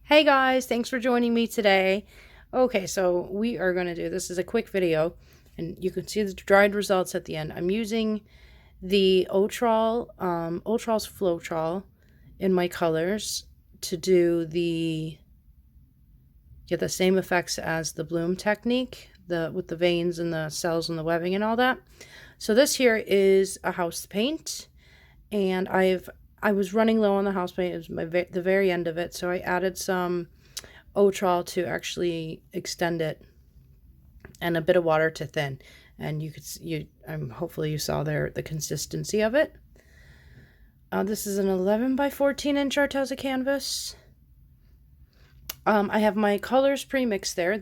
Hey guys, thanks for joining me today. Okay, so we are going to do, this is a quick video, and you can see the dried results at the end. I'm using the Owatrol Floetrol in my colors to do get the same effects as the bloom technique, with the veins and the cells and the webbing and all that. So this here is a house paint, and I was running low on the house paint. It was the very end of it, so I added some Owatrol to actually extend it, and a bit of water to thin. And you could hopefully you saw the consistency of it. This is an 11 by 14 inch Arteza canvas. I have my colors pre-mixed there.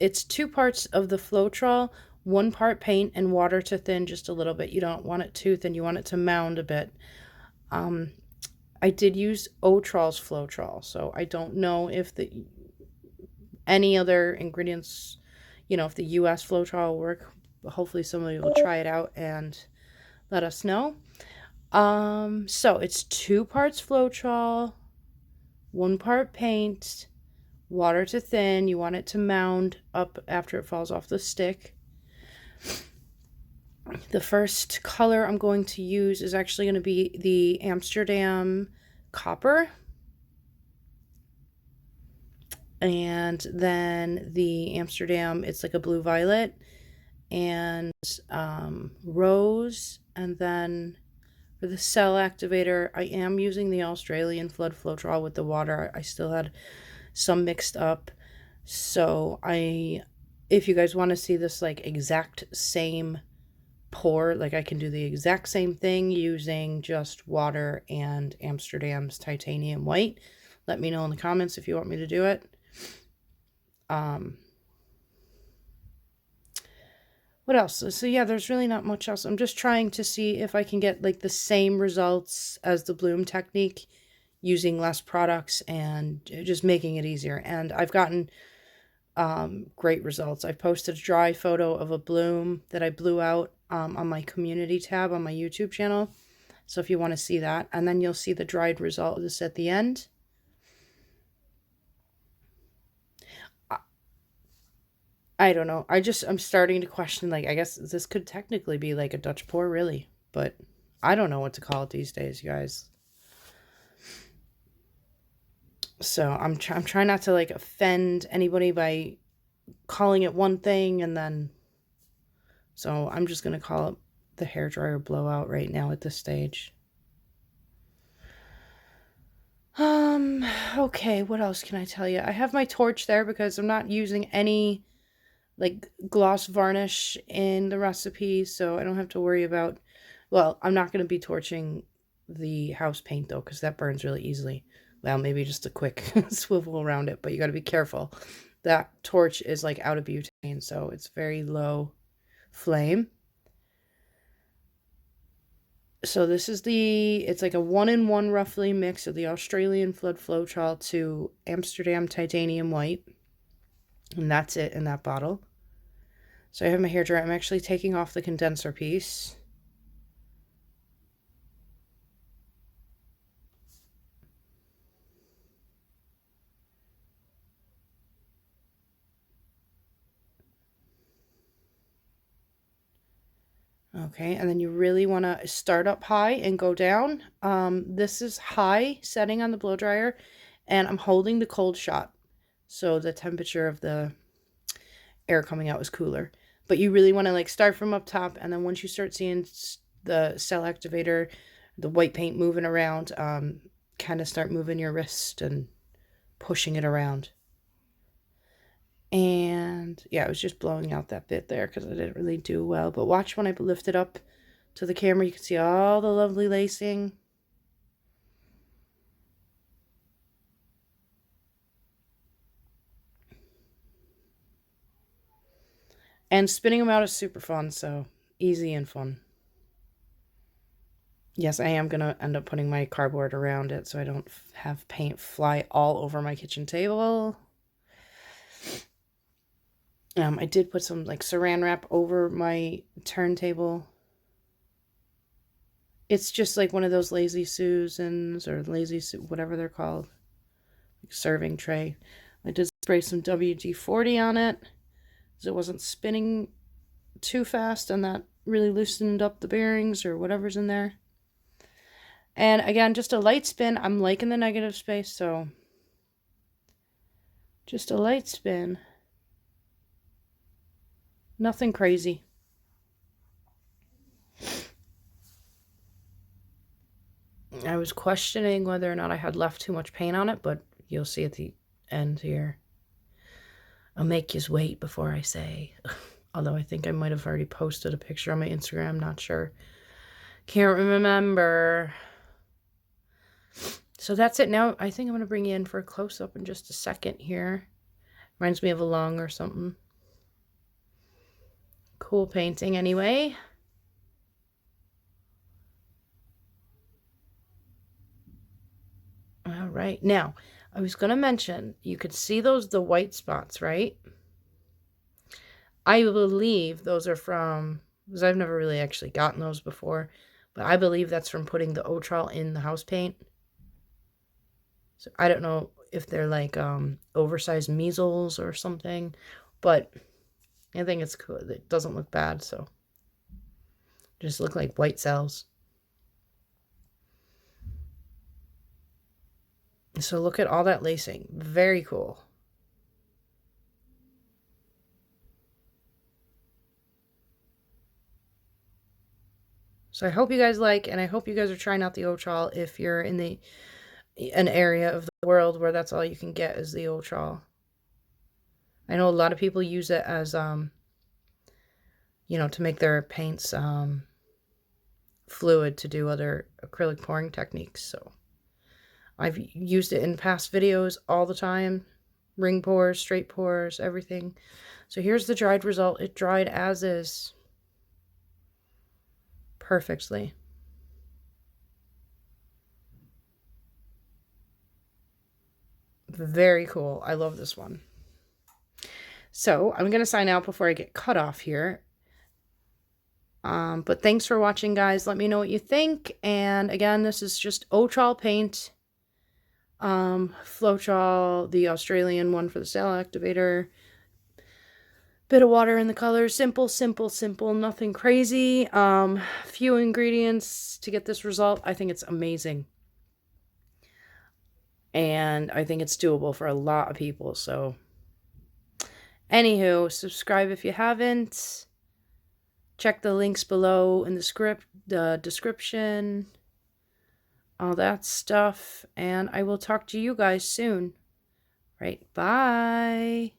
It's 2 parts of the Floetrol, 1 part paint, and water to thin just a little bit. You don't want it too thin, you want it to mound a bit. I did use Owatrol's Floetrol, so I don't know if any other ingredients, if the US Floetrol will work. Hopefully somebody will try it out and let us know. So it's 2 parts Floetrol, 1 part paint, water to thin. You want it to mound up after it falls off the stick. The first color I'm going to use is actually going to be the Amsterdam Copper. And then the Amsterdam, it's like a blue violet, and rose. And then for the cell activator, I am using the Australian Flood Floetrol with the water. I still had some mixed up. So if you guys want to see this like exact same pour, like I can do the exact same thing using just water and Amsterdam's titanium white, let me know in the comments if you want me to do it. What else? So yeah, there's really not much else. I'm just trying to see if I can get like the same results as the bloom technique using less products and just making it easier. And I've gotten great results. I posted a dry photo of a bloom that I blew out on my community tab on my YouTube channel. So if you want to see that, and then you'll see the dried result of this at the end. I don't know. I'm starting to question, like, I guess this could technically be like a Dutch pour, really, but I don't know what to call it these days, you guys. So I'm trying not to like offend anybody by calling it one thing, and then so I'm just gonna call it the hairdryer blowout right now at this stage. Okay, what else can I tell you? I have my torch there because I'm not using any like gloss varnish in the recipe, so I don't have to worry about, well, I'm not going to be torching the house paint though, because that burns really easily. Well, maybe just a quick swivel around it, but you got to be careful. That torch is like out of butane, so it's very low flame. So this is it's like a 1-in-1 roughly mix of the Australian Flood Floetrol to Amsterdam titanium white. And that's it in that bottle. So I have my hairdryer. I'm actually taking off the condenser piece. Okay, and then you really want to start up high and go down. This is high setting on the blow dryer, and I'm holding the cold shot, so the temperature of the air coming out is cooler. But you really want to like start from up top, and then once you start seeing the cell activator, the white paint moving around, kind of start moving your wrist and pushing it around. And yeah, I was just blowing out that bit there because I didn't really do well. But watch when I lift it up to the camera, you can see all the lovely lacing. And spinning them out is super fun, so easy and fun. Yes, I am going to end up putting my cardboard around it so I don't have paint fly all over my kitchen table. I did put some like saran wrap over my turntable. It's just like one of those Lazy Susans or Lazy, whatever they're called. serving tray. I did spray some WD-40 on it because it wasn't spinning too fast, and that really loosened up the bearings or whatever's in there. And again, just a light spin. I'm liking the negative space, so just a light spin. Nothing crazy. I was questioning whether or not I had left too much paint on it, but you'll see at the end here. I'll make yous wait before I say. Although I think I might have already posted a picture on my Instagram, not sure. Can't remember. So that's it. Now I think I'm going to bring you in for a close-up in just a second here. Reminds me of a lung or something. Cool painting anyway. All right. Now, I was going to mention, you could see the white spots, right? I believe those are from, because I've never really actually gotten those before, but I believe that's from putting the Owatrol in the house paint. So I don't know if they're like oversized measles or something, but I think it's cool. It doesn't look bad, so just look like white cells. So look at all that lacing. Very cool. So I hope you guys like, and I hope you guys are trying out the Owatrol if you're in an area of the world where that's all you can get is the Owatrol. I know a lot of people use it as, you know, to make their paints fluid to do other acrylic pouring techniques. So I've used it in past videos all the time. Ring pours, straight pours, everything. So here's the dried result. It dried as is. Perfectly. Very cool. I love this one. So I'm going to sign out before I get cut off here. But thanks for watching, guys. Let me know what you think. And again, this is just Owatrol paint. Floetrol, the Australian one for the sail activator. Bit of water in the color. Simple, simple, simple. Nothing crazy. Few ingredients to get this result. I think it's amazing. And I think it's doable for a lot of people. So, anywho, subscribe if you haven't. Check the links below in the description. All that stuff. And I will talk to you guys soon. Right. Bye.